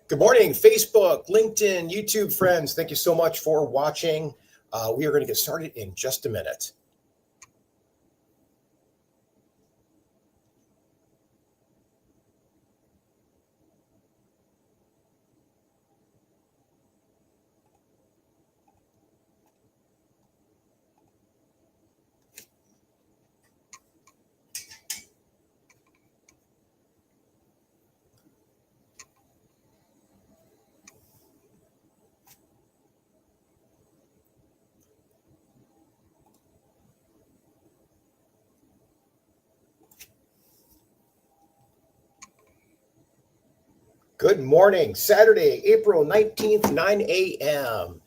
Good morning, Facebook, LinkedIn, YouTube friends. Thank you so much for watching. We are going to get started in just a minute. Good morning, Saturday, April 19th, 9 a.m.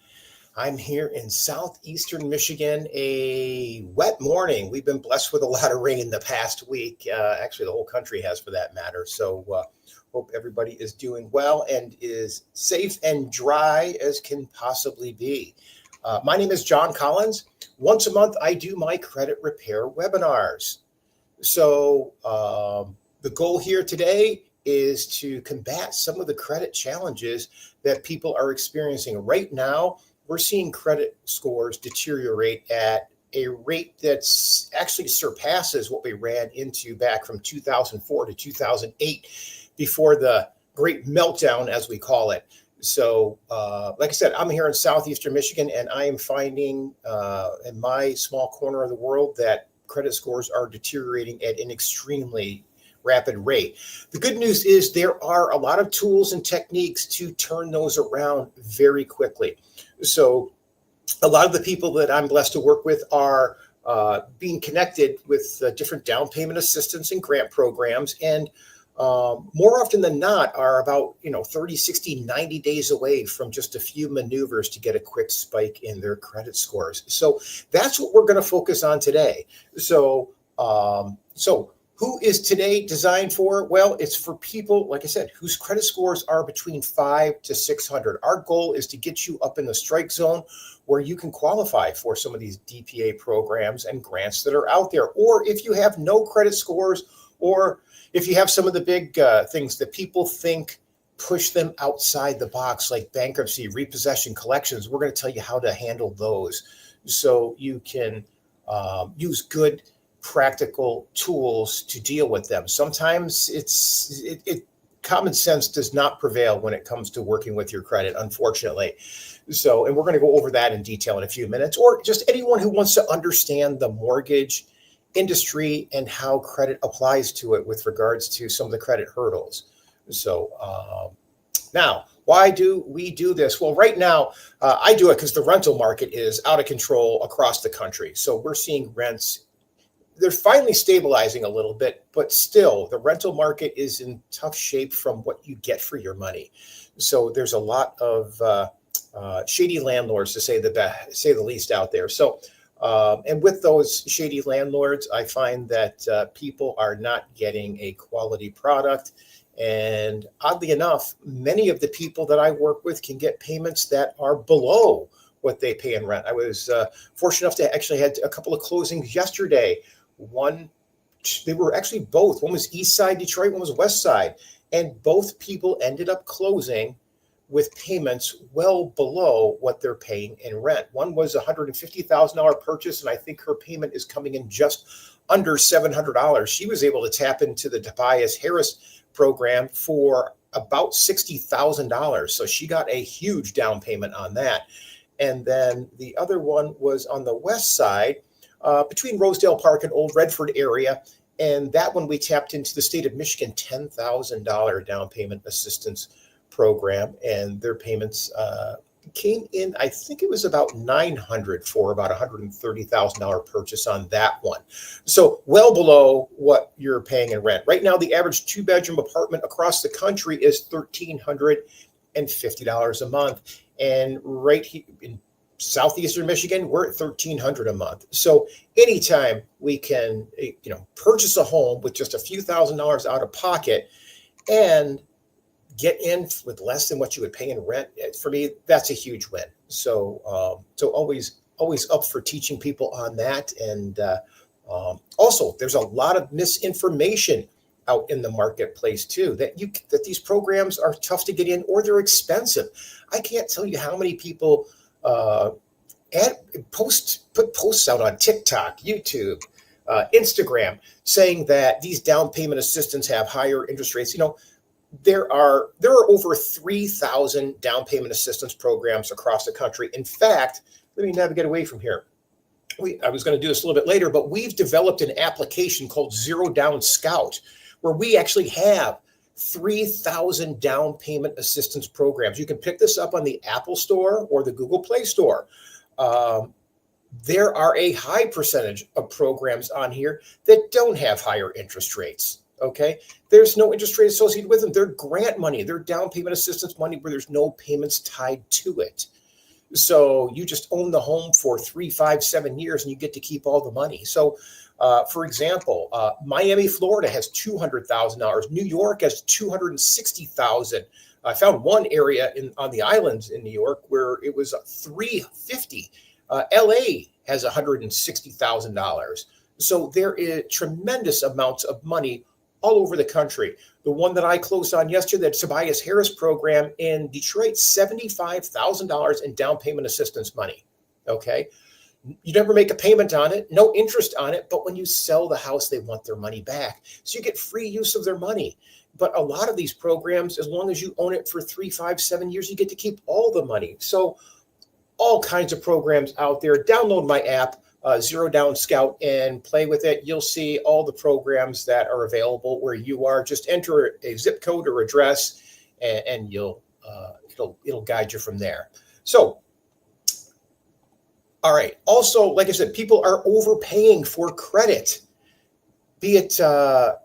I'm here in southeastern Michigan, a wet morning. We've been blessed with a lot of rain the past week. Actually, the whole country has for that matter. So hope everybody is doing well and is safe and dry as can possibly be. My name is John Collins. Once a month, I do my credit repair webinars. So the goal here today is to combat some of the credit challenges that people are experiencing. Right now, we're seeing credit scores deteriorate at a rate that's actually surpasses what we ran into back from 2004 to 2008 before the great meltdown, as we call it. So, like I said, I'm here in southeastern Michigan, and I am finding in my small corner of the world that credit scores are deteriorating at an extremely rapid rate. The good news is there are a lot of tools and techniques to turn those around very quickly. So a lot of the people that I'm blessed to work with are being connected with different down payment assistance and grant programs, and more often than not are about 30, 60, 90 days away from just a few maneuvers to get a quick spike in their credit scores. So that's what we're going to focus on today. So who is today designed for? Well, it's for people, like I said, whose credit scores are between 5 to 600. Our goal is to get you up in the strike zone where you can qualify for some of these DPA programs and grants that are out there. Or if you have no credit scores, or if you have some of the big things that people think push them outside the box, like bankruptcy, repossession, collections, we're going to tell you how to handle those so you can use good practical tools to deal with them. Sometimes common sense does not prevail when it comes to working with your credit, unfortunately. So, and we're going to go over that in detail in a few minutes, or just anyone who wants to understand the mortgage industry and how credit applies to it with regards to some of the credit hurdles. So now, why do we do this? Well, right now, I do it because the rental market is out of control across the country. So we're seeing rents, they're finally stabilizing a little bit, but still the rental market is in tough shape from what you get for your money. So there's a lot of shady landlords, to say the least, out there. So and with those shady landlords, I find that people are not getting a quality product. And oddly enough, many of the people that I work with can get payments that are below what they pay in rent. I was fortunate enough to actually had a couple of closings yesterday. They were actually both. One was East Side Detroit, one was West Side. And both people ended up closing with payments well below what they're paying in rent. One was a $150,000 purchase, and I think her payment is coming in just under $700. She was able to tap into the Tobias Harris program for about $60,000. So she got a huge down payment on that. And then the other one was on the west side, between Rosedale Park and Old Redford area. And that one we tapped into the state of Michigan $10,000 down payment assistance program. And their payments came in, I think it was about $900 for about $130,000 purchase on that one. So well below what you're paying in rent. Right now, the average 2-bedroom apartment across the country is $1,350 a month. And right here in southeastern Michigan, we're at $1,300 a month. So anytime we can, purchase a home with just a few $1,000s out of pocket and get in with less than what you would pay in rent, for me, that's a huge win. So always up for teaching people on that. And also, there's a lot of misinformation out in the marketplace too, that these programs are tough to get in or they're expensive. I can't tell you how many people put posts out on TikTok, YouTube, Instagram, saying that these down payment assistance have higher interest rates. There are over 3,000 down payment assistance programs across the country. In fact, let me navigate away from here. I was going to do this a little bit later, but we've developed an application called Zero Down Scout, where we actually have 3,000 down payment assistance programs. You can pick this up on the Apple Store or the Google Play Store. There are a high percentage of programs on here that don't have higher interest rates. Okay, there's no interest rate associated with them. They're grant money. They're down payment assistance money where there's no payments tied to it. So you just own the home for 3, 5, 7 years and you get to keep all the money. So, for example, Miami, Florida has $200,000. New York has $260,000. I found one area on the islands in New York where it was $350,000. LA has $160,000. So there is tremendous amounts of money all over the country. The one that I closed on yesterday, the Tobias Harris program in Detroit, $75,000 in down payment assistance money. Okay. You never make a payment on it, no interest on it, but when you sell the house, they want their money back. So you get free use of their money. But a lot of these programs, as long as you own it for 3, 5, 7 years, you get to keep all the money. So all kinds of programs out there. Download my app, Zero Down Scout, and play with it. You'll see all the programs that are available where you are. Just enter a zip code or address, and it'll guide you from there. So, all right. Also, like I said, people are overpaying for credit, be it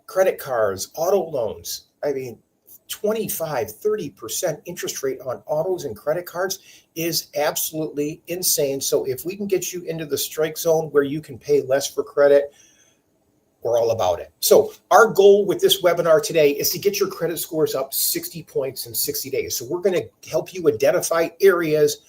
credit cards, auto loans. I mean, 25, 30% interest rate on autos and credit cards is absolutely insane. So if we can get you into the strike zone where you can pay less for credit, we're all about it. So our goal with this webinar today is to get your credit scores up 60 points in 60 days. So we're going to help you identify areas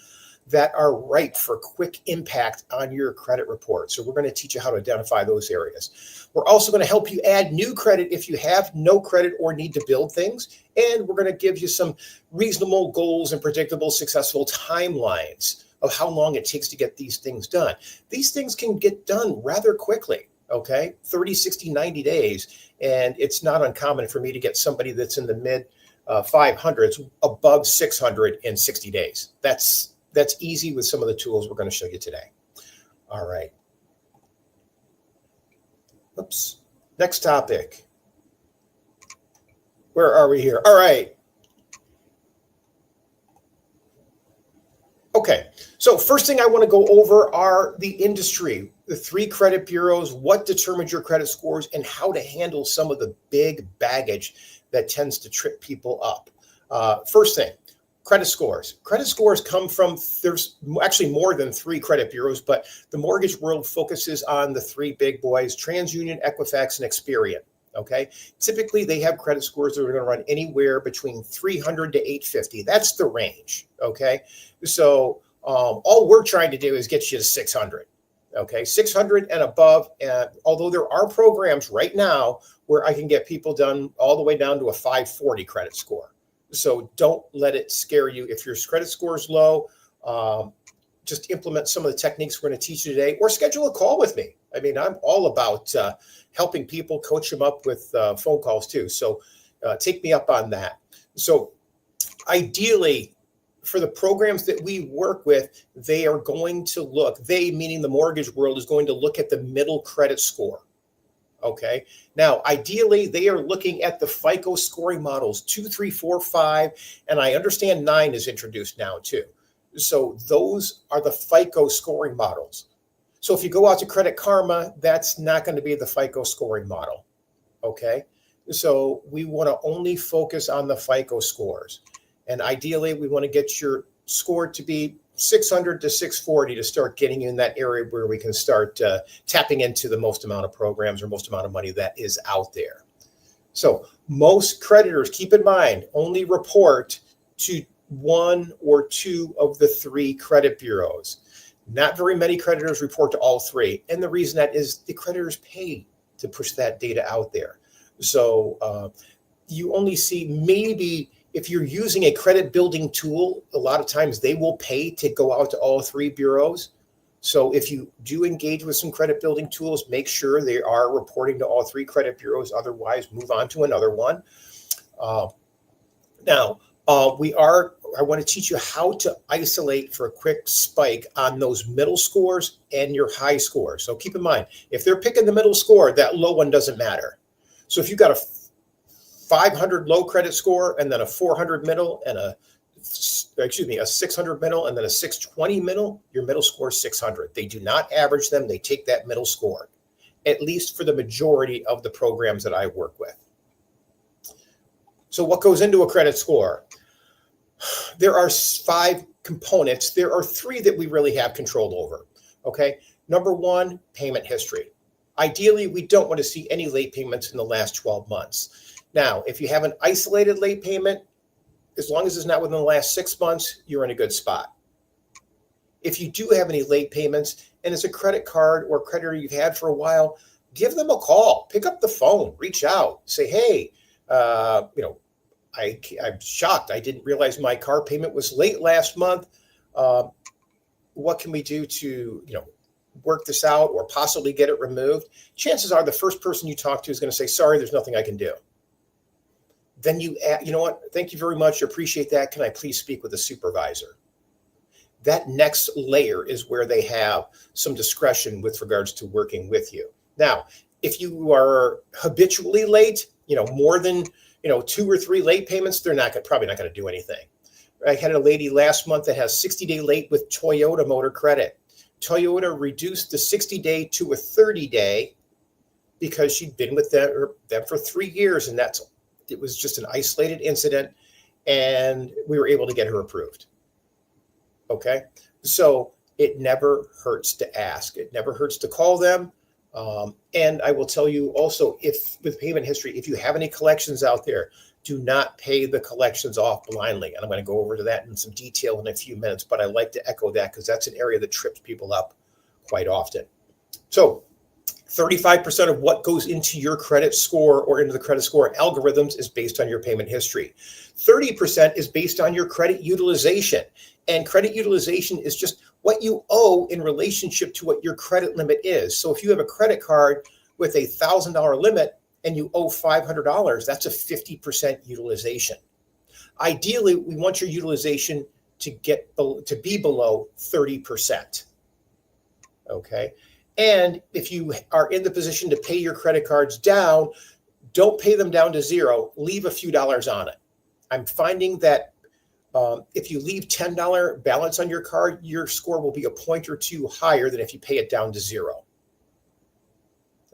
that are ripe for quick impact on your credit report. So we're going to teach you how to identify those areas. We're also going to help you add new credit if you have no credit or need to build things. And we're going to give you some reasonable goals and predictable, successful timelines of how long it takes to get these things done. These things can get done rather quickly, okay? 30, 60, 90 days. And it's not uncommon for me to get somebody that's in the mid 500s above 600 in 60 days. That's easy with some of the tools we're going to show you today. All right. Oops. Next topic. Where are we here? All right. Okay. So first thing I want to go over are the industry, the 3 credit bureaus, what determines your credit scores, and how to handle some of the big baggage that tends to trip people up. First thing. Credit scores. Credit scores come from, there's actually more than 3 credit bureaus, but the mortgage world focuses on the 3 big boys, TransUnion, Equifax, and Experian. Okay. Typically, they have credit scores that are going to run anywhere between 300 to 850. That's the range. Okay. So all we're trying to do is get you to 600. Okay. 600 and above. And although there are programs right now where I can get people done all the way down to a 540 credit score. So don't let it scare you. If your credit score is low, just implement some of the techniques we're going to teach you today, or schedule a call with me. I mean, I'm all about helping people, coach them up with phone calls too. So take me up on that. So ideally, for the programs that we work with, they are going to look, they meaning the mortgage world, is going to look at the middle credit score. Okay. Now, ideally, they are looking at the FICO scoring models 2, 3, 4, 5, and I understand 9 is introduced now too. So those are the FICO scoring models. So if you go out to Credit Karma, that's not going to be the FICO scoring model. Okay. So we want to only focus on the FICO scores. And ideally, we want to get your score to be 600 to 640 to start getting you in that area where we can start tapping into the most amount of programs or most amount of money that is out there. So most creditors, keep in mind, only report to 1 or 2 of the 3 credit bureaus. Not very many creditors report to all 3. And the reason that is the creditors pay to push that data out there. So you only see maybe if you're using a credit building tool, a lot of times they will pay to go out to all three bureaus. So if you do engage with some credit building tools, make sure they are reporting to all three credit bureaus. Otherwise, move on to another one. Now, I want to teach you how to isolate for a quick spike on those middle scores and your high scores. So keep in mind, if they're picking the middle score, that low one doesn't matter. So if you've got a 500 low credit score and then a 400 middle and a 600 middle and then a 620 middle, your middle score is 600. They do not average them. They take that middle score, at least for the majority of the programs that I work with. So what goes into a credit score? There are 5 components. There are 3 that we really have control over. Okay. Number 1, payment history. Ideally, we don't want to see any late payments in the last 12 months. Now, if you have an isolated late payment, as long as it's not within the last 6 months, you're in a good spot. If you do have any late payments and it's a credit card or creditor you've had for a while, give them a call, pick up the phone, reach out, say, hey, I'm shocked. I didn't realize my car payment was late last month. What can we do to, work this out or possibly get it removed? Chances are the first person you talk to is going to say, sorry, there's nothing I can do. Then you know what? Thank you very much. I appreciate that. Can I please speak with a supervisor? That next layer is where they have some discretion with regards to working with you. Now, if you are habitually late, more than 2 or 3 late payments, they're probably not going to do anything. I had a lady last month that has 60-day late with Toyota Motor Credit. Toyota reduced the 60-day to a 30-day because she'd been with them for 3 years, and it was just an isolated incident, and we were able to get her approved. Okay, so it never hurts to ask. It never hurts to call them. And I will tell you also, if with payment history, if you have any collections out there, do not pay the collections off blindly. And I'm going to go over to that in some detail in a few minutes, but I like to echo that because that's an area that trips people up quite often. So 35% of what goes into your credit score or into the credit score algorithms is based on your payment history. 30% is based on your credit utilization. And credit utilization is just what you owe in relationship to what your credit limit is. So if you have a credit card with a $1,000 limit and you owe $500, that's a 50% utilization. Ideally, we want your utilization to be below 30%. Okay. And if you are in the position to pay your credit cards down, don't pay them down to zero. Leave a few dollars on it. I'm finding that if you leave $10 balance on your card, your score will be a point or two higher than if you pay it down to zero.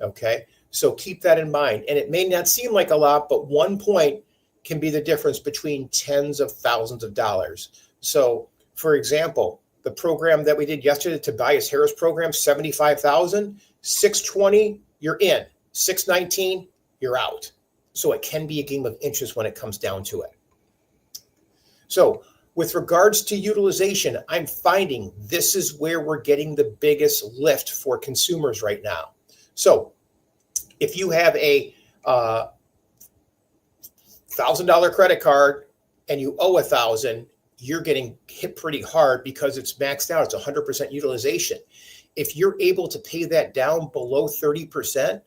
Okay, so keep that in mind. And it may not seem like a lot, but 1 point can be the difference between tens of thousands of dollars. So, for example, the program that we did yesterday, Tobias Harris program, $75,000, $620, you're in. $619, you're out. So it can be a game of inches when it comes down to it. So with regards to utilization, I'm finding this is where we're getting the biggest lift for consumers right now. So if you have a $1,000 credit card and you owe $1,000, you're getting hit pretty hard because it's maxed out. It's 100% utilization. If you're able to pay that down below 30%,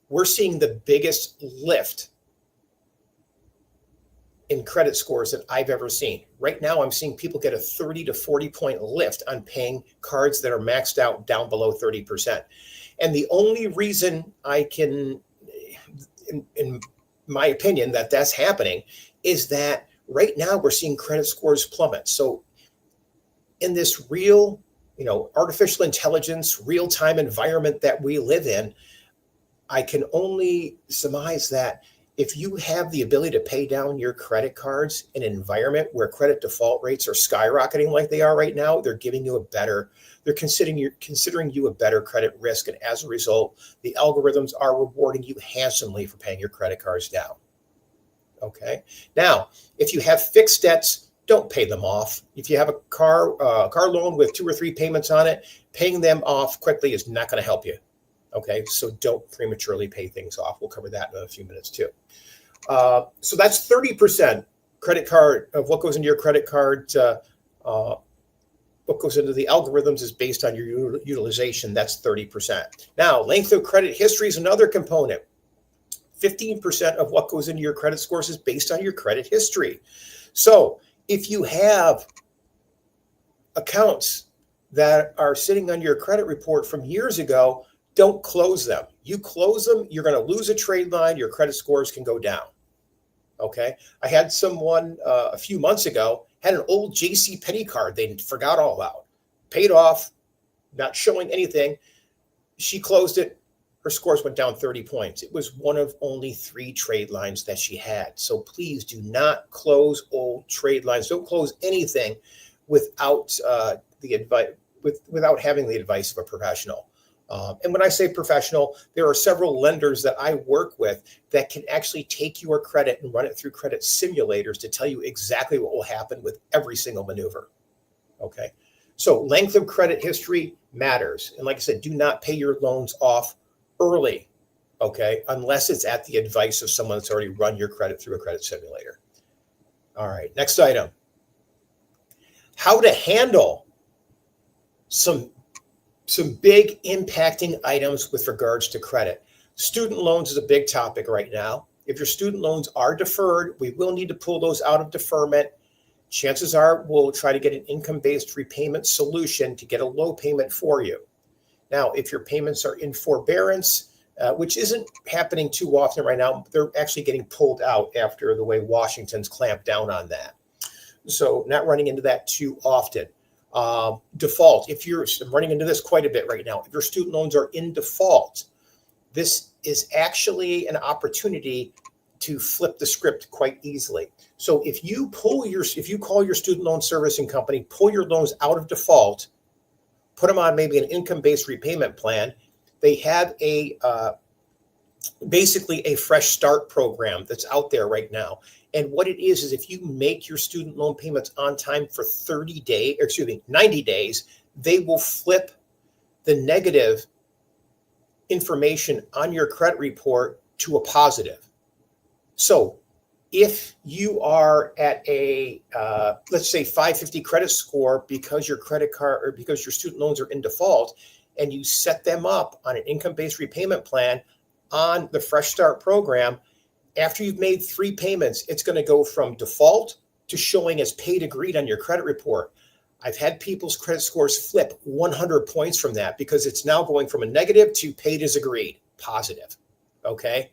we're seeing the biggest lift in credit scores that I've ever seen. Right now, I'm seeing people get a 30 to 40 point lift on paying cards that are maxed out down below 30%. And the only reason I can, in my opinion, that that's happening is that right now we're seeing credit scores plummet. So in this real, artificial intelligence, real-time environment that we live in, I can only surmise that if you have the ability to pay down your credit cards in an environment where credit default rates are skyrocketing like they are right now, they're considering you a better credit risk. And as a result, the algorithms are rewarding you handsomely for paying your credit cards down. Okay. Now, if you have fixed debts, don't pay them off. If you have a car loan with 2 or 3 payments on it, paying them off quickly is not going to help you. Okay, so don't prematurely pay things off. We'll cover that in a few minutes too. So that's 30% credit card of what goes into your credit card. What goes into the algorithms is based on your utilization. That's 30%. Now, length of credit history is another component. 15% of what goes into your credit scores is based on your credit history. So if you have accounts that are sitting on your credit report from years ago, don't close them. You close them, you're going to lose a trade line. Your credit scores can go down. Okay. I had someone a few months ago had an old JCPenney card they forgot all about, paid off, not showing anything. She closed it. Her scores went down 30 points. It was one of only 3 trade lines that she had. So please do not close old trade lines. Don't close anything without the advice, without having the advice of a professional. And when I say professional, there are several lenders that I work with that can actually take your credit and run it through credit simulators to tell you exactly what will happen with every single maneuver. Okay. So length of credit history matters. And like I said, do not pay your loans off early. Okay. Unless it's at the advice of someone that's already run your credit through a credit simulator. All right. Next item. How to handle some big impacting items with regards to credit. Student loans is a big topic right now. If your student loans are deferred, we will need to pull those out of deferment. Chances are we'll try to get an income-based repayment solution to get a low payment for you. Now, if your payments are in forbearance, which isn't happening too often right now, they're actually getting pulled out after the way Washington's clamped down on that. So not running into that too often. Default, if you're running into this quite a bit right now, if your student loans are in default, this is actually an opportunity to flip the script quite easily. So if you call your student loan servicing company, pull your loans out of default, put them on maybe an income-based repayment plan, they have basically a fresh start program that's out there right now. And what it is if you make your student loan payments on time for 90 days, they will flip the negative information on your credit report to a positive. So if you are at a, let's say 550 credit score because your credit card or because your student loans are in default, and you set them up on an income-based repayment plan on the Fresh Start program, after you've made 3 payments, it's going to go from default to showing as paid agreed on your credit report. I've had people's credit scores flip 100 points from that because it's now going from a negative to paid as agreed, positive. Okay.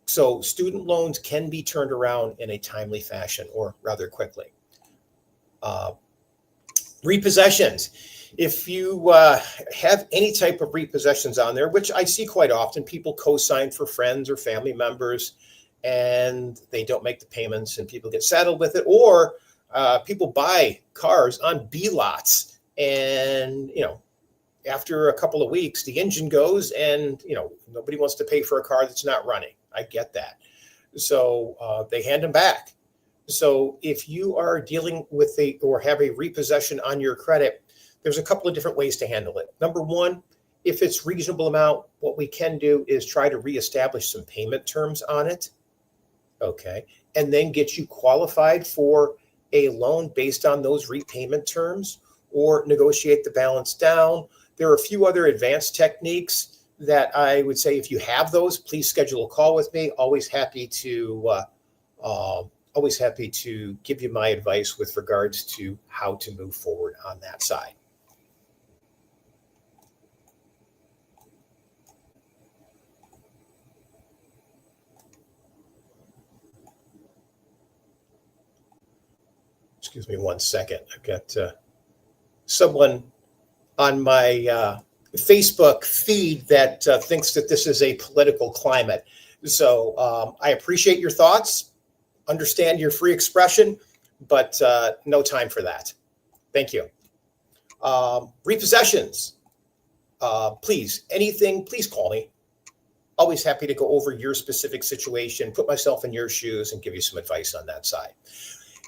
So student loans can be turned around in a timely fashion, or rather quickly. Repossessions. If you have any type of repossessions on there, which I see quite often, people co-sign for friends or family members and they don't make the payments and people get saddled with it, or people buy cars on B lots and, after a couple of weeks, the engine goes and, nobody wants to pay for a car that's not running. I get that. So they hand them back. So if you are dealing with or have a repossession on your credit, there's a couple of different ways to handle it. Number one, if it's reasonable amount, what we can do is try to reestablish some payment terms on it. Okay. And then get you qualified for a loan based on those repayment terms, or negotiate the balance down. There are a few other advanced techniques that I would say, if you have those, please schedule a call with me. Always happy to give you my advice with regards to how to move forward on that side. Excuse me 1 second. I've got someone on my Facebook feed that thinks that this is a political climate. So I appreciate your thoughts, understand your free expression, but no time for that. Thank you. Repossessions. Please call me. Always happy to go over your specific situation, put myself in your shoes, and give you some advice on that side.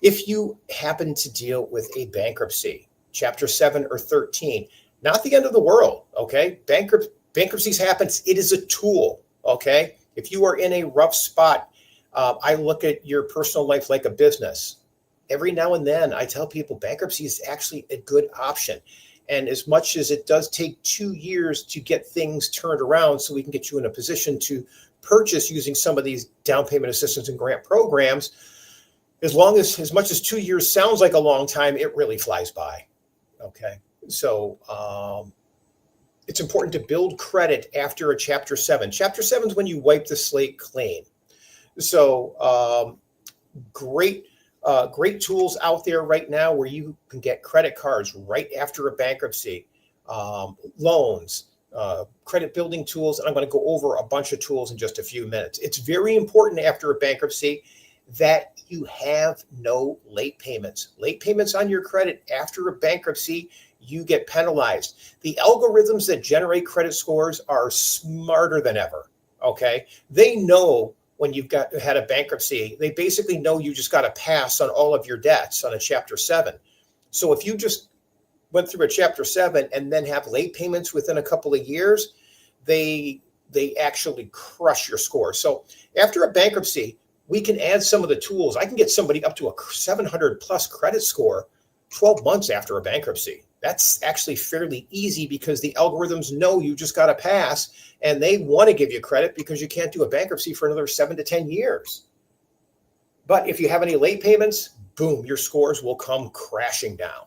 If you happen to deal with a bankruptcy, Chapter 7 or 13, not the end of the world, okay? bankruptcies happen. It is a tool, okay? If you are in a rough spot, I look at your personal life like a business. Every now and then, I tell people bankruptcy is actually a good option. And as much as it does take 2 years to get things turned around so we can get you in a position to purchase using some of these down payment assistance and grant programs, as much as 2 years sounds like a long time, it really flies by. Okay. So it's important to build credit after a Chapter 7. Chapter 7 is when you wipe the slate clean. So great tools out there right now where you can get credit cards right after a bankruptcy, loans, credit building tools. And I'm going to go over a bunch of tools in just a few minutes. It's very important after a bankruptcy that you have no late payments. Late payments on your credit after a bankruptcy, you get penalized. The algorithms that generate credit scores are smarter than ever. Okay. They know when you've had a bankruptcy, they basically know you just got to pass on all of your debts on a Chapter 7. So if you just went through a Chapter 7 and then have late payments within a couple of years, they actually crush your score. So after a bankruptcy, we can add some of the tools. I can get somebody up to a 700 plus credit score 12 months after a bankruptcy. That's actually fairly easy because the algorithms know you just got to pass and they want to give you credit because you can't do a bankruptcy for another 7 to 10 years. But if you have any late payments, boom, your scores will come crashing down.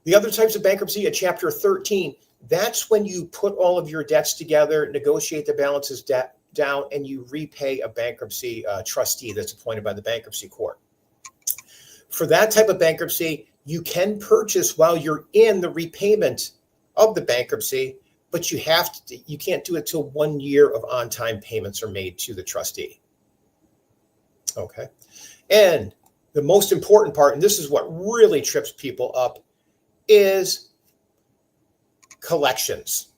The other types of bankruptcy, a Chapter 13, that's when you put all of your debts together, negotiate the balances down, and you repay a bankruptcy trustee that's appointed by the bankruptcy court. For that type of bankruptcy, you can purchase while you're in the repayment of the bankruptcy, but you can't do it till 1 year of on-time payments are made to the trustee. Okay. And the most important part, and this is what really trips people up, is collections.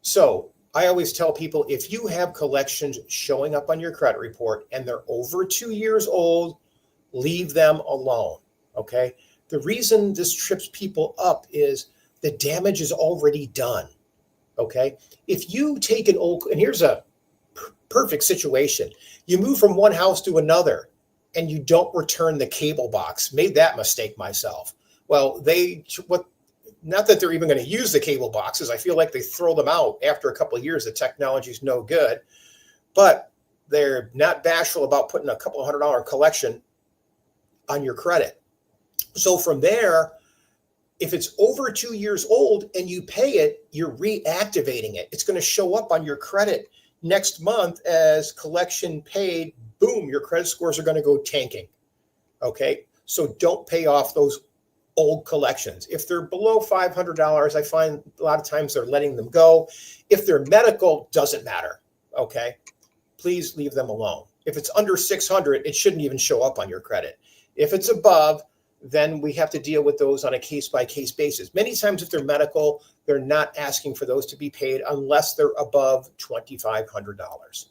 So I always tell people, if you have collections showing up on your credit report and they're over 2 years old, leave them alone. Okay. The reason this trips people up is the damage is already done. Okay. If you take an old, and here's a perfect situation, you move from one house to another and you don't return the cable box. Made that mistake myself. Well, not that they're even going to use the cable boxes. I feel like they throw them out after a couple of years. The technology is no good, but they're not bashful about putting a couple $100 collection on your credit. So from there, if it's over 2 years old and you pay it, you're reactivating it. It's going to show up on your credit next month as collection paid. Boom, your credit scores are going to go tanking. Okay, so don't pay off those old collections. If they're below $500, I find a lot of times they're letting them go. If they're medical, doesn't matter. Okay, please leave them alone. If it's under 600, it shouldn't even show up on your credit. If it's above, then we have to deal with those on a case-by-case basis. Many times if they're medical, they're not asking for those to be paid unless they're above $2,500.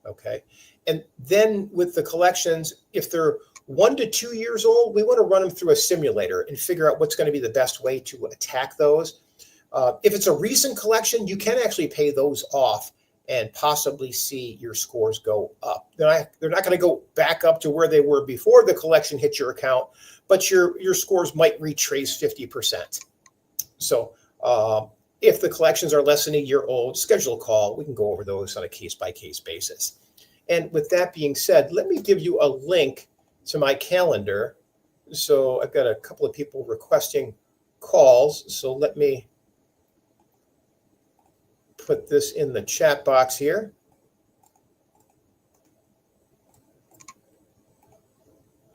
Okay. And then with the collections, if they're 1 to 2 years old, we want to run them through a simulator and figure out what's going to be the best way to attack those. If it's a recent collection, you can actually pay those off and possibly see your scores go up. They're not going to go back up to where they were before the collection hit your account, but your scores might retrace 50%. So if the collections are less than a year old, schedule a call. We can go over those on a case-by-case basis. And with that being said, let me give you a link to my calendar. So I've got a couple of people requesting calls. So let me put this in the chat box here.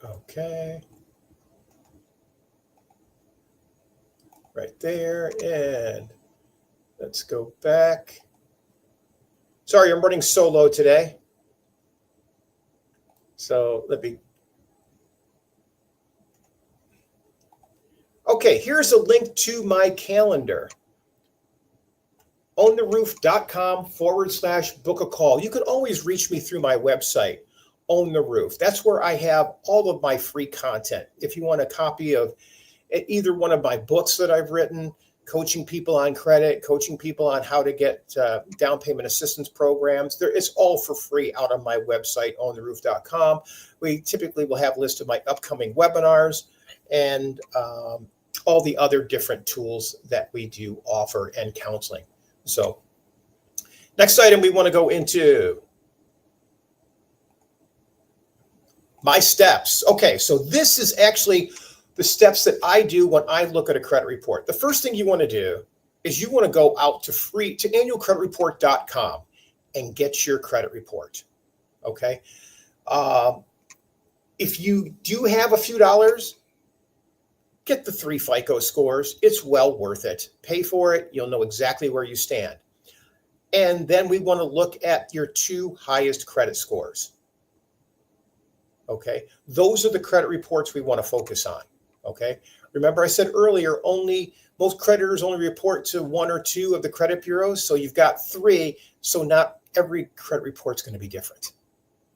Okay. Right there. And let's go back. Sorry, I'm running solo today. So let me. Okay, here's a link to my calendar. OwnTheRoof.com/book a call. You can always reach me through my website, Own the Roof. That's where I have all of my free content. If you want a copy of either one of my books that I've written, coaching people on credit, coaching people on how to get down payment assistance programs. It's all for free out on my website, owntheroof.com. We typically will have a list of my upcoming webinars and all the other different tools that we do offer and counseling. So next item we want to go into my steps. Okay, so this is actually the steps that I do when I look at a credit report. The first thing you want to do is you want to go out to annualcreditreport.com and get your credit report. Okay. If you do have a few dollars, get the 3 FICO scores. It's well worth it. Pay for it. You'll know exactly where you stand. And then we want to look at your 2 highest credit scores. Okay. Those are the credit reports we want to focus on. Okay. Remember I said earlier, most creditors only report to 1 or 2 of the credit bureaus. So you've got 3. So not every credit report is going to be different.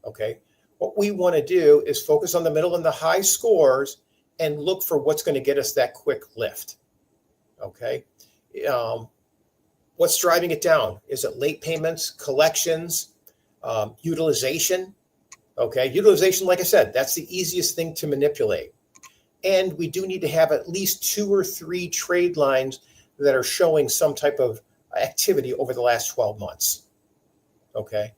Okay. What we want to do is focus on the middle and the high scores and look for what's going to get us that quick lift. Okay. What's driving it down? Is it late payments, collections, utilization? Okay. Utilization, like I said, that's the easiest thing to manipulate. And we do need to have at least 2 or 3 trade lines that are showing some type of activity over the last 12 months. Okay.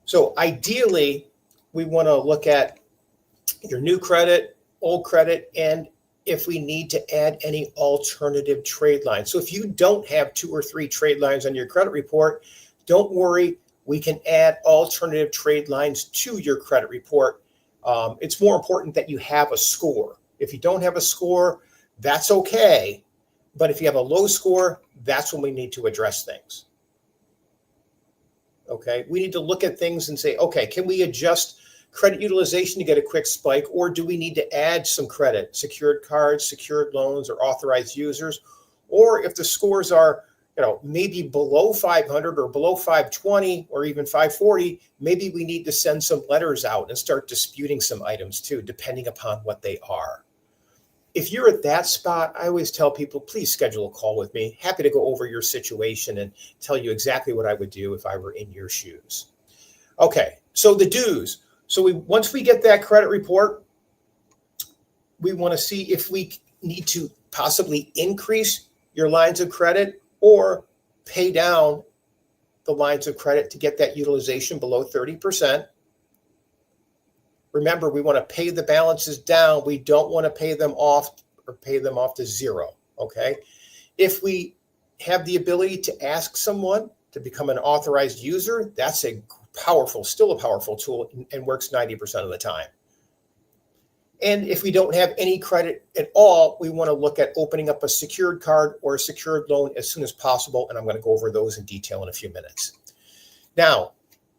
So ideally, we want to look at your new credit, old credit, and if we need to add any alternative trade lines. So if you don't have 2 or 3 trade lines on your credit report, don't worry. We can add alternative trade lines to your credit report. It's more important that you have a score. If you don't have a score, that's okay. But if you have a low score, that's when we need to address things. Okay, we need to look at things and say, okay, can we adjust credit utilization to get a quick spike, or do we need to add some credit, secured cards, secured loans, or authorized users? Or if the scores are, maybe below 500 or below 520 or even 540, maybe we need to send some letters out and start disputing some items too, depending upon what they are. If you're at that spot, I always tell people, please schedule a call with me. Happy to go over your situation and tell you exactly what I would do if I were in your shoes. Okay, so the do's. So once we get that credit report, we want to see if we need to possibly increase your lines of credit or pay down the lines of credit to get that utilization below 30%. Remember, we want to pay the balances down. We don't want to pay them off or pay them off to 0, okay? If we have the ability to ask someone to become an authorized user, that's still a powerful tool and works 90% of the time. And if we don't have any credit at all, we want to look at opening up a secured card or a secured loan as soon as possible. And I'm going to go over those in detail in a few minutes. Now,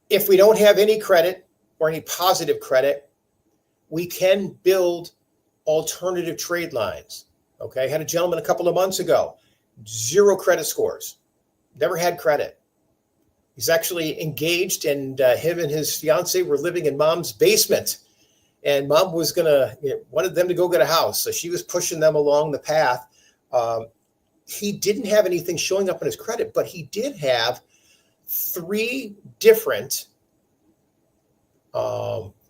if we don't have any credit or any positive credit, we can build alternative trade lines. Okay. I had a gentleman a couple of months ago, 0 credit scores, never had credit. He's actually engaged, and him and his fiance were living in mom's basement. And mom was wanted them to go get a house. So she was pushing them along the path. He didn't have anything showing up in his credit, but he did have 3 different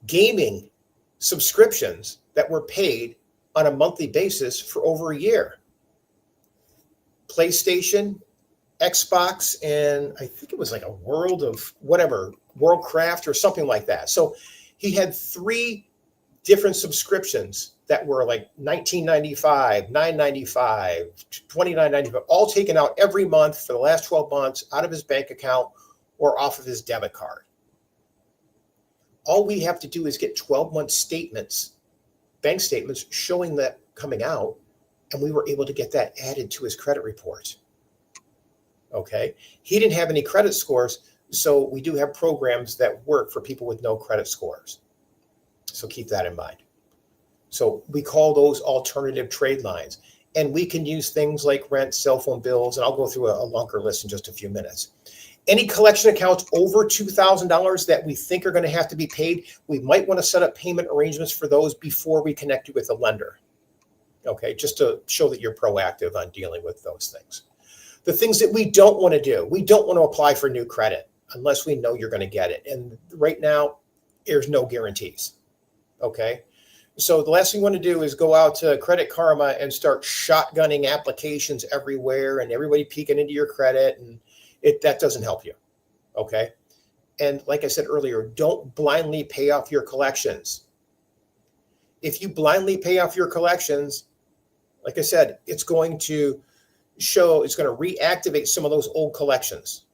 gaming subscriptions that were paid on a monthly basis for over a year. PlayStation, Xbox, and I think it was like a Worldcraft or something like that. So he had 3 different subscriptions that were like $19.95, $9.95, $29.95, all taken out every month for the last 12 months out of his bank account or off of his debit card. All we have to do is get 12-month statements, bank statements showing that coming out, and we were able to get that added to his credit report. Okay. He didn't have any credit scores, so we do have programs that work for people with no credit scores. So keep that in mind. So we call those alternative trade lines, and we can use things like rent, cell phone bills, and I'll go through a longer list in just a few minutes. Any collection accounts over $2,000 that we think are going to have to be paid, we might want to set up payment arrangements for those before we connect you with a lender. Okay, just to show that you're proactive on dealing with those things. The things that we don't want to do, we don't want to apply for new credit unless we know you're going to get it. And right now, there's no guarantees. Okay. So the last thing you want to do is go out to Credit Karma and start shotgunning applications everywhere and everybody peeking into your credit. And that doesn't help you. Okay. And like I said earlier, don't blindly pay off your collections. If you blindly pay off your collections, like I said, it's going to reactivate some of those old collections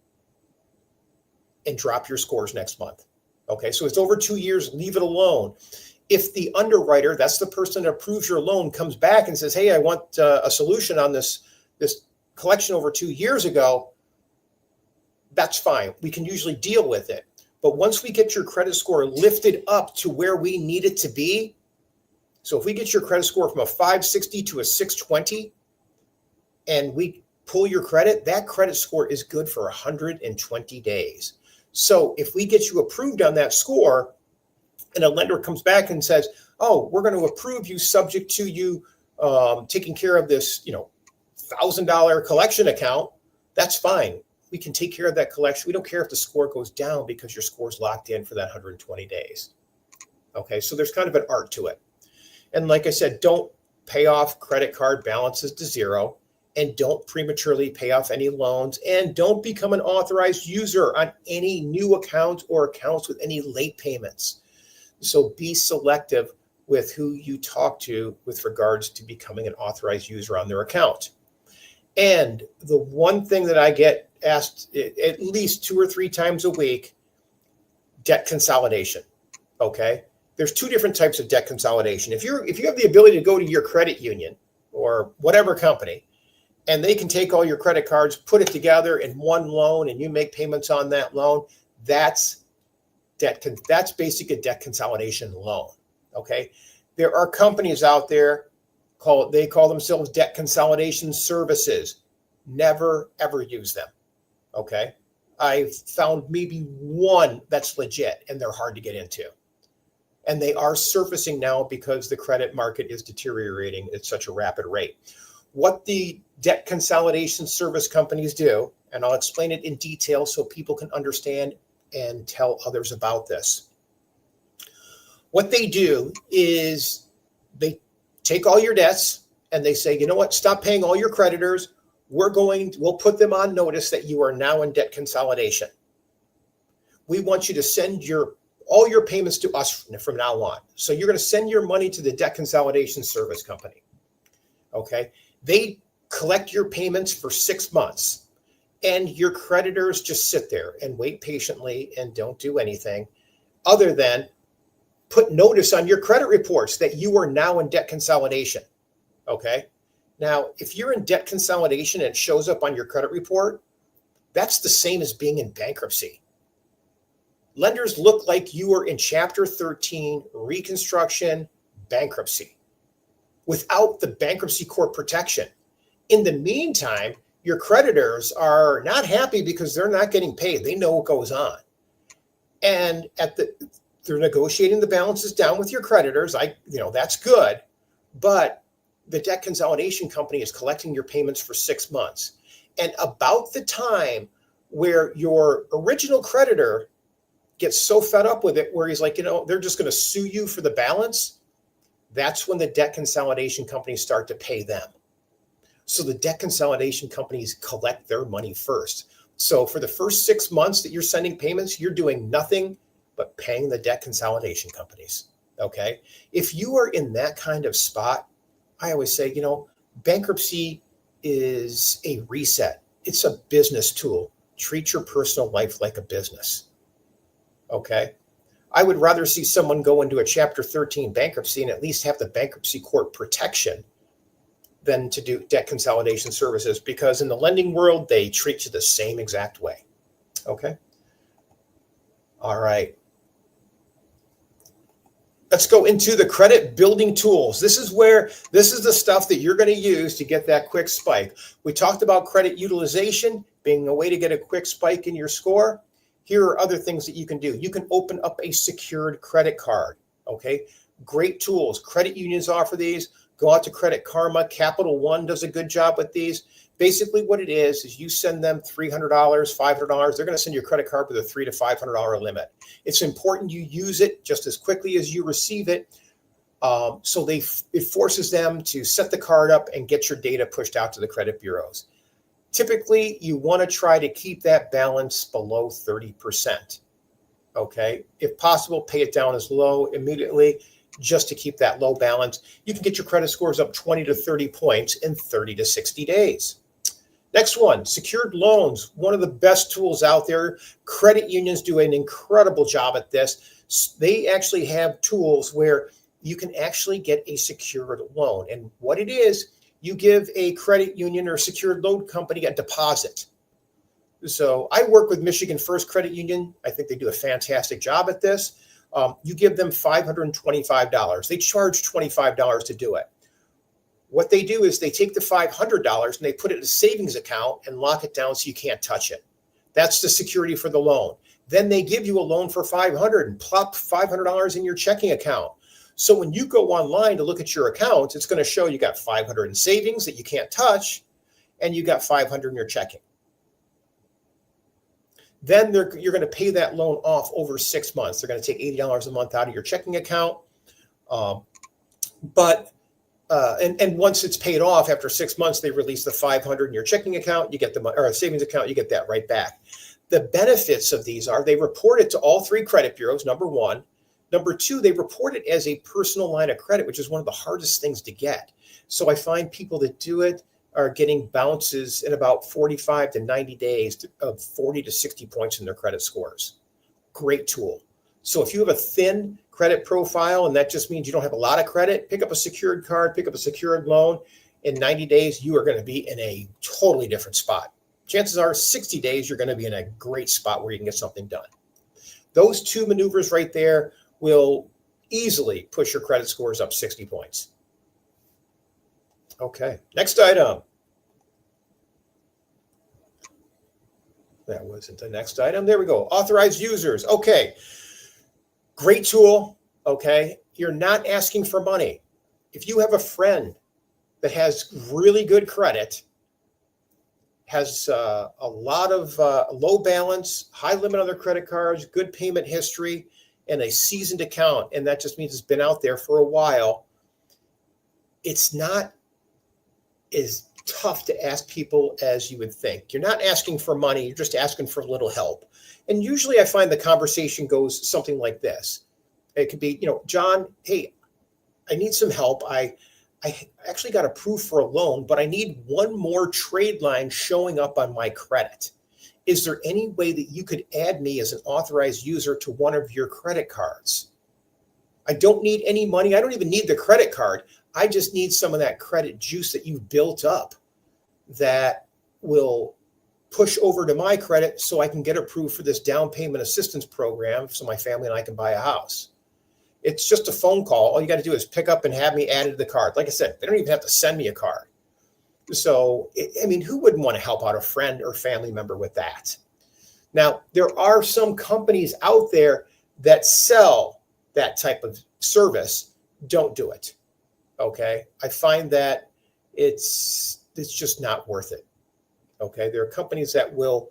and drop your scores next month. Okay, so it's over 2 years, leave it alone. If the underwriter, that's the person that approves your loan, comes back and says, hey, I want a solution on this collection over 2 years ago, that's fine. We can usually deal with it. But once we get your credit score lifted up to where we need it to be, so if we get your credit score from a 560 to a 620 and we pull your credit, that credit score is good for 120 days. So if we get you approved on that score and a lender comes back and says, oh, we're going to approve you subject to you taking care of this, $1,000 collection account, that's fine. We can take care of that collection. We don't care if the score goes down because your score's locked in for that 120 days. Okay, so there's kind of an art to it. And like I said, don't pay off credit card balances to zero, and don't prematurely pay off any loans, and don't become an authorized user on any new accounts or accounts with any late payments. So be selective with who you talk to with regards to becoming an authorized user on their account. And the one thing that I get asked at least 2 or 3 times a week, debt consolidation. Okay. There's 2 different types of debt consolidation. If you have the ability to go to your credit union or whatever company, and they can take all your credit cards, put it together in one loan, and you make payments on that loan, that's basic a debt consolidation loan. Okay. There are companies out there they call themselves debt consolidation services. Never, ever use them. Okay. I've found maybe one that's legit, and they're hard to get into. And they are surfacing now because the credit market is deteriorating at such a rapid rate. What the debt consolidation service companies do, and I'll explain it in detail so people can understand and tell others about this. What they do is they take all your debts and they say, you know what, stop paying all your creditors. We'll put them on notice that you are now in debt consolidation. We want you to send all your payments to us from now on. So you're going to send your money to the debt consolidation service company. Okay. They collect your payments for 6 months, and your creditors just sit there and wait patiently and don't do anything other than put notice on your credit reports that you are now in debt consolidation. Okay. Now, if you're in debt consolidation and it shows up on your credit report, that's the same as being in bankruptcy. Lenders look like you are in Chapter 13 reconstruction bankruptcy without the bankruptcy court protection. In the meantime, your creditors are not happy because they're not getting paid. They know what goes on. And they're negotiating the balances down with your creditors. That's good. But the debt consolidation company is collecting your payments for 6 months. And about the time where your original creditor gets so fed up with it where he's like, they're just going to sue you for the balance, that's when the debt consolidation companies start to pay them. So the debt consolidation companies collect their money first. So for the first 6 months that you're sending payments, you're doing nothing but paying the debt consolidation companies. Okay. If you are in that kind of spot, I always say, bankruptcy is a reset. It's a business tool. Treat your personal life like a business. Okay. I would rather see someone go into a Chapter 13 bankruptcy and at least have the bankruptcy court protection than to do debt consolidation services, because in the lending world, they treat you the same exact way. Okay. All right. Let's go into the credit building tools. This is the stuff that you're going to use to get that quick spike. We talked about credit utilization being a way to get a quick spike in your score. Here are other things that you can do. You can open up a secured credit card. Okay. Great tools. Credit unions offer these. Go out to Credit Karma. Capital One does a good job with these. Basically what it is you send them $300, $500. They're going to send you a credit card with a $300 to $500 limit. It's important you use it just as quickly as you receive it. So it forces them to set the card up and get your data pushed out to the credit bureaus. Typically, you want to try to keep that balance below 30%. Okay. If possible, pay it down as low immediately just to keep that low balance. You can get your credit scores up 20 to 30 points in 30 to 60 days. Next one, secured loans, one of the best tools out there. Credit unions do an incredible job at this. They actually have tools where you can actually get a secured loan. And what it is, you give a credit union or secured loan company a deposit. So I work with Michigan First Credit Union. I think they do a fantastic job at this. You give them $525. They charge $25 to do it. What they do is they take the $500 and they put it in a savings account and lock it down so you can't touch it. That's the security for the loan. Then they give you a loan for $500 and plop $500 in your checking account. So when you go online to look at your account, it's going to show you got $500 in savings that you can't touch, and you got $500 in your checking. Then you're going to pay that loan off over 6 months. They're going to take $80 a month out of your checking account. And once it's paid off after 6 months, they release the $500 in your checking account. You get the or savings account. You get that right back. The benefits of these are they report it to all three credit bureaus. Number one. Number two, they report it as a personal line of credit, which is one of the hardest things to get. So I find people that do it are getting bounces in about 45 to 90 days of 40 to 60 points in their credit scores. Great tool. So if you have a thin credit profile, and that just means you don't have a lot of credit, pick up a secured card, pick up a secured loan. In 90 days, you are going to be in a totally different spot. Chances are 60 days, you're going to be in a great spot where you can get something done. Those two maneuvers right there will easily push your credit scores up 60 points. Okay, next item. That wasn't the next item. There we go. Authorized users. Okay, great tool. Okay, you're not asking for money. If you have a friend that has really good credit, has a lot of low balance, high limit on their credit cards, good payment history, and a seasoned account, and that just means it's been out there for a while, it's not as tough to ask people as you would think. You're not asking for money, you're just asking for a little help. And usually I find the conversation goes something like this. It could be, John, hey, I need some help. I actually got approved for a loan, but I need one more trade line showing up on my credit. Is there any way that you could add me as an authorized user to one of your credit cards? I don't need any money. I don't even need the credit card. I just need some of that credit juice that you've built up that will push over to my credit so I can get approved for this down payment assistance program so my family and I can buy a house. It's just a phone call. All you got to do is pick up and have me added to the card. Like I said, they don't even have to send me a card. So, who wouldn't want to help out a friend or family member with that? Now, there are some companies out there that sell that type of service. Don't do it. Okay. I find that it's just not worth it. Okay. There are companies that will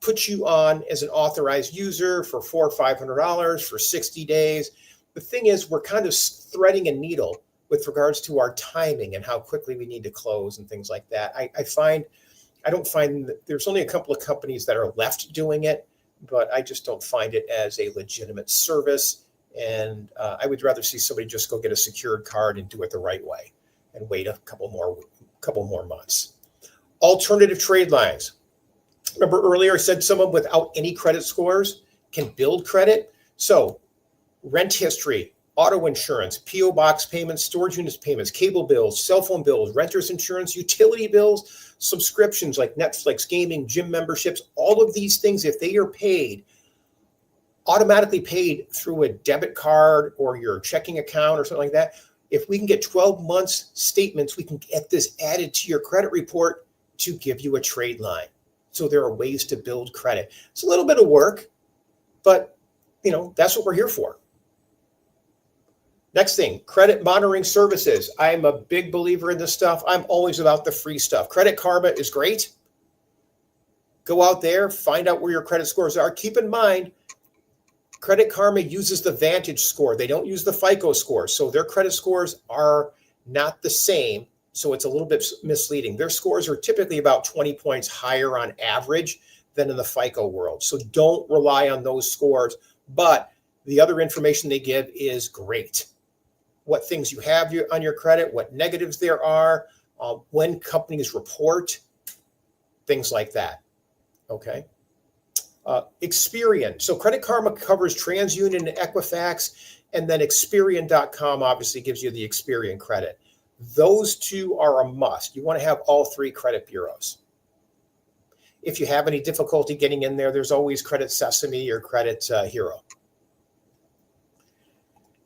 put you on as an authorized user for $400 or $500 for 60 days. The thing is, we're kind of threading a needle with regards to our timing and how quickly we need to close and things like that. I don't find that there's only a couple of companies that are left doing it, but I just don't find it as a legitimate service. And I would rather see somebody just go get a secured card and do it the right way and wait a couple more months. Alternative trade lines. Remember earlier I said someone without any credit scores can build credit. So rent history, auto insurance, PO box payments, storage units payments, cable bills, cell phone bills, renter's insurance, utility bills, subscriptions like Netflix, gaming, gym memberships, all of these things, if they are paid, automatically paid through a debit card or your checking account or something like that, if we can get 12 months statements, we can get this added to your credit report to give you a trade line. So there are ways to build credit. It's a little bit of work, but that's what we're here for. Next thing, credit monitoring services. I'm a big believer in this stuff. I'm always about the free stuff. Credit Karma is great. Go out there, find out where your credit scores are. Keep in mind, Credit Karma uses the Vantage score. They don't use the FICO score. So their credit scores are not the same. So it's a little bit misleading. Their scores are typically about 20 points higher on average than in the FICO world. So don't rely on those scores. But the other information they give is great. What things you have on your credit, what negatives there are, when companies report, things like that. Okay. Experian. So Credit Karma covers TransUnion and Equifax, and then Experian.com obviously gives you the Experian credit. Those two are a must. You want to have all three credit bureaus. If you have any difficulty getting in there, there's always Credit Sesame or Credit Hero.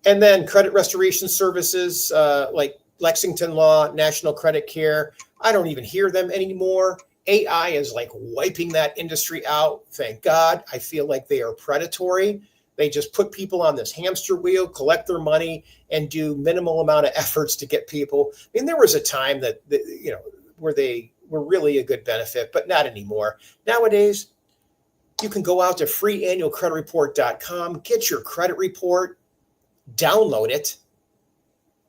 And then credit restoration services like Lexington Law, National Credit Care. I don't even hear them anymore. AI is like wiping that industry out. Thank God. I feel like they are predatory. They just put people on this hamster wheel, collect their money, and do minimal amount of efforts to get people. I mean, there was a time that where they were really a good benefit, but not anymore. Nowadays, you can go out to freeannualcreditreport.com, get your credit report, download it.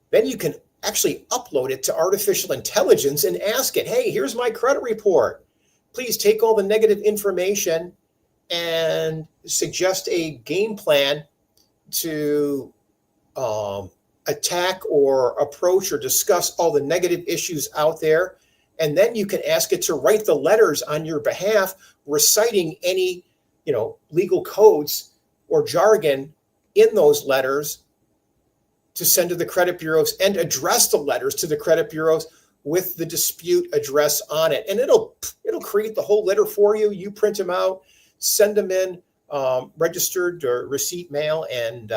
Then you can actually upload it to artificial intelligence and ask it, hey, here's my credit report. Please take all the negative information and suggest a game plan to attack or approach or discuss all the negative issues out there. And then you can ask it to write the letters on your behalf, reciting any, legal codes or jargon in those letters to send to the credit bureaus, and address the letters to the credit bureaus with the dispute address on it. And it'll create the whole letter for you. You print them out, send them in registered or receipt mail. And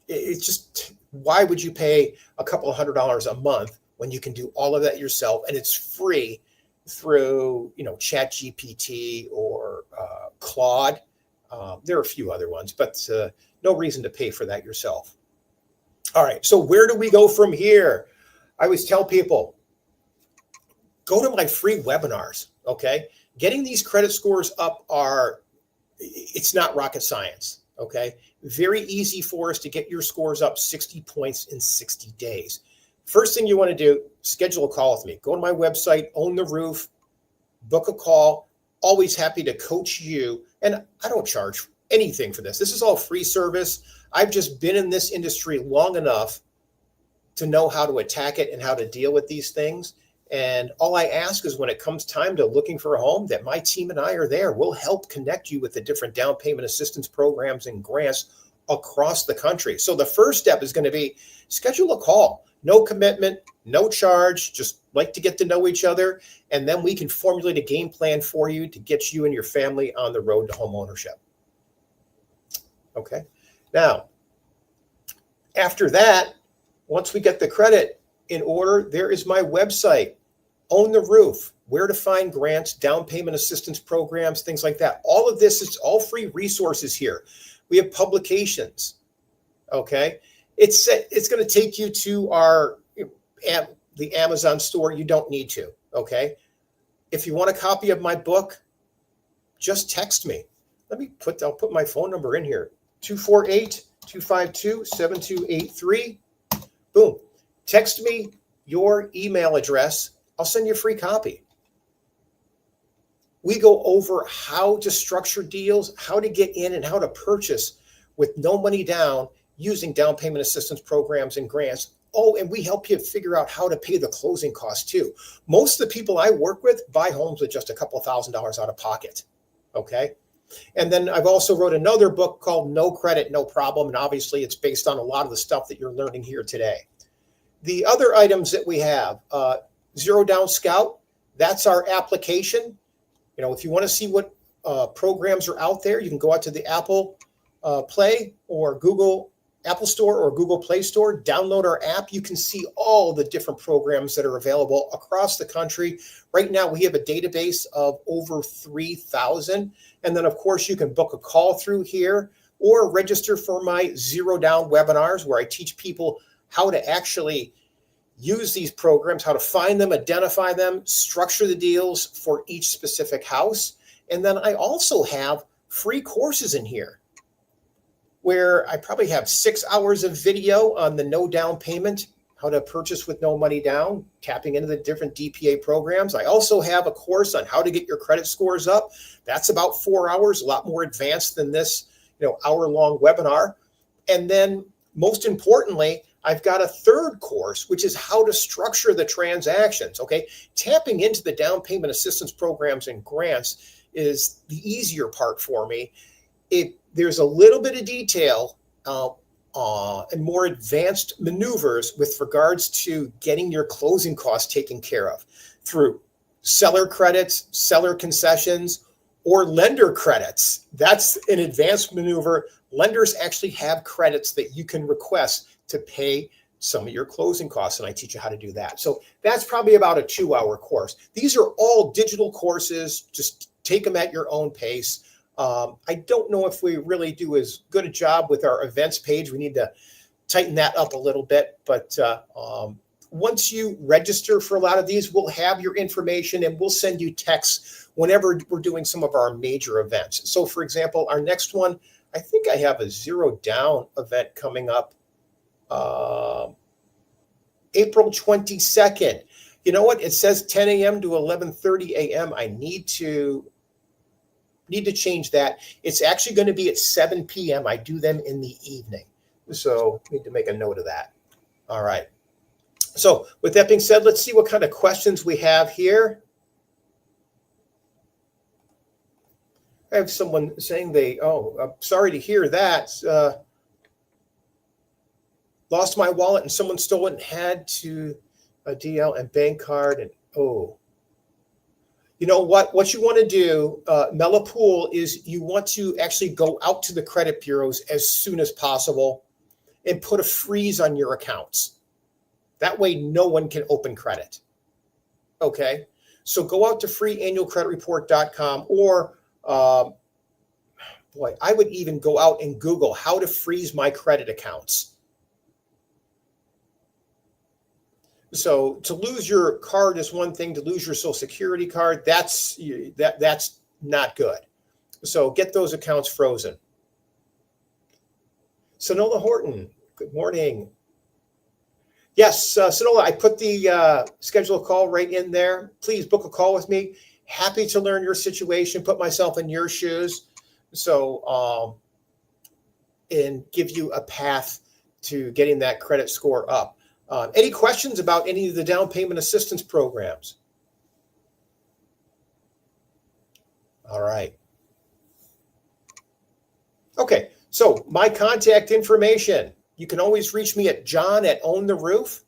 it's just, why would you pay a couple of $100s a month when you can do all of that yourself? And it's free through, ChatGPT or Claude. There are a few other ones, but no reason to pay for that yourself. All right, so where do we go from here? I always tell people, go to my free webinars, okay? Getting these credit scores up it's not rocket science, okay? Very easy for us to get your scores up 60 points in 60 days. First thing you want to do, schedule a call with me. Go to my website, Own the Roof, book a call. Always happy to coach you. And I don't charge anything for this. This is all free service. I've just been in this industry long enough to know how to attack it and how to deal with these things. And all I ask is when it comes time to looking for a home, that my team and I are there. We'll help connect you with the different down payment assistance programs and grants across the country. So the first step is going to be schedule a call. No commitment, no charge, just like to get to know each other. And then we can formulate a game plan for you to get you and your family on the road to home ownership. Okay. Now, after that, once we get the credit in order, there is my website, Own the Roof, where to find grants, down payment assistance programs, things like that. All of this is all free resources here. We have publications. Okay. It's going to take you to the Amazon store. You don't need to. Okay. If you want a copy of my book, just text me. I'll put my phone number in here. 248-252-7283. Boom. Text me your email address. I'll send you a free copy. We go over how to structure deals, how to get in and how to purchase with no money down using down payment assistance programs and grants. Oh, and we help you figure out how to pay the closing costs too. Most of the people I work with buy homes with just a couple of $1,000s out of pocket. Okay. And then I've also wrote another book called No Credit, No Problem. And obviously it's based on a lot of the stuff that you're learning here today. The other items that we have, Zero Down Scout, that's our application. If you want to see what programs are out there, you can go out to the Apple Play or Google Apple Store or Google Play Store, download our app. You can see all the different programs that are available across the country. Right now, we have a database of over 3,000. And then, of course, you can book a call through here. or register for my Zero Down webinars where I teach people how to actually use these programs, how to find them, identify them, structure the deals for each specific house. And then I also have free courses in here where I probably have 6 hours of video on the no down payment, how to purchase with no money down, tapping into the different DPA programs. I also have a course on how to get your credit scores up. That's about 4 hours, a lot more advanced than this, hour-long webinar. And then most importantly, I've got a third course, which is how to structure the transactions. Okay. Tapping into the down payment assistance programs and grants is the easier part for me. There's a little bit of detail and more advanced maneuvers with regards to getting your closing costs taken care of through seller credits, seller concessions, or lender credits. That's an advanced maneuver. Lenders actually have credits that you can request to pay some of your closing costs, and I teach you how to do that. So that's probably about a 2-hour course. These are all digital courses. Just take them at your own pace. I don't know if we really do as good a job with our events page. We need to tighten that up a little bit. But once you register for a lot of these, we'll have your information and we'll send you texts whenever we're doing some of our major events. So, for example, our next one, I think I have a Zero Down event coming up April 22nd. You know what? It says 10 a.m. to 11:30 a.m. I need to change that. It's actually going to be at 7 p.m. I do them in the evening. So I need to make a note of that. All right. So with that being said, let's see what kind of questions we have here. I have someone saying I'm sorry to hear that. Lost my wallet and someone stole it and had to a DL and bank card and You know what you want to do, Mela Pool, is you want to actually go out to the credit bureaus as soon as possible and put a freeze on your accounts. That way, no one can open credit. Okay, so go out to freeannualcreditreport.com or, I would even go out and Google how to freeze my credit accounts. So to lose your card is one thing. To lose your Social Security card, that's not good. So get those accounts frozen. Sonola Horton, good morning. Yes, Sonola, I put the schedule a call right in there. Please book a call with me. Happy to learn your situation, put myself in your shoes. So, and give you a path to getting that credit score up. Any questions about any of the down payment assistance programs? All right. Okay, so my contact information. You can always reach me at John@OwnTheRoof.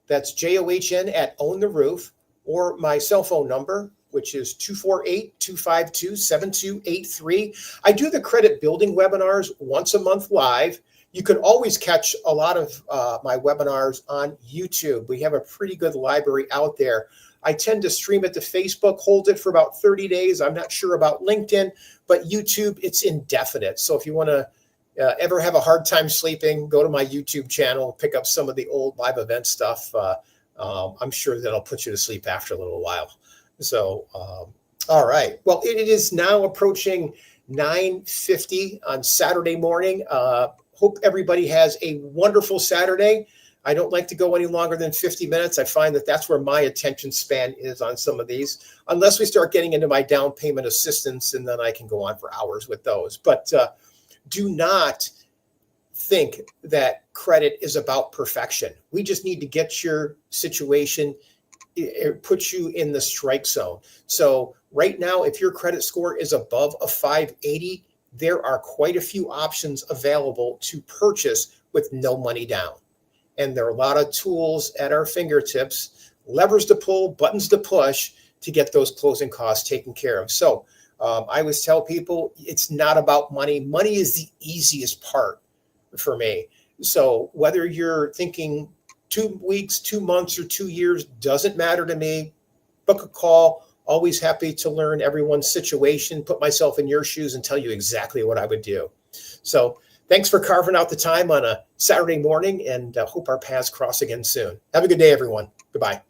That's JOHN @OwnTheRoof, or my cell phone number, which is 248-252-7283. I do the credit building webinars once a month live. You can always catch a lot of my webinars on YouTube. We have a pretty good library out there. I tend to stream it to Facebook, hold it for about 30 days. I'm not sure about LinkedIn, but YouTube, it's indefinite. So if you want to ever have a hard time sleeping, go to my YouTube channel, pick up some of the old live event stuff. I'm sure that'll put you to sleep after a little while. So, all right. Well, it is now approaching 9:50 on Saturday morning. Hope everybody has a wonderful Saturday. I don't like to go any longer than 50 minutes. I find that that's where my attention span is on some of these, unless we start getting into my down payment assistance, and then I can go on for hours with those. But do not think that credit is about perfection. We just need to get your situation, put you in the strike zone. So right now, if your credit score is above a 580, there are quite a few options available to purchase with no money down. And there are a lot of tools at our fingertips, levers to pull, buttons to push to get those closing costs taken care of. So I always tell people it's not about money. Money is the easiest part for me. So whether you're thinking 2 weeks, 2 months, or 2 years, doesn't matter to me. Book a call. always happy to learn everyone's situation, put myself in your shoes, and tell you exactly what I would do. So thanks for carving out the time on a Saturday morning, and hope our paths cross again soon. Have a good day, everyone. Goodbye.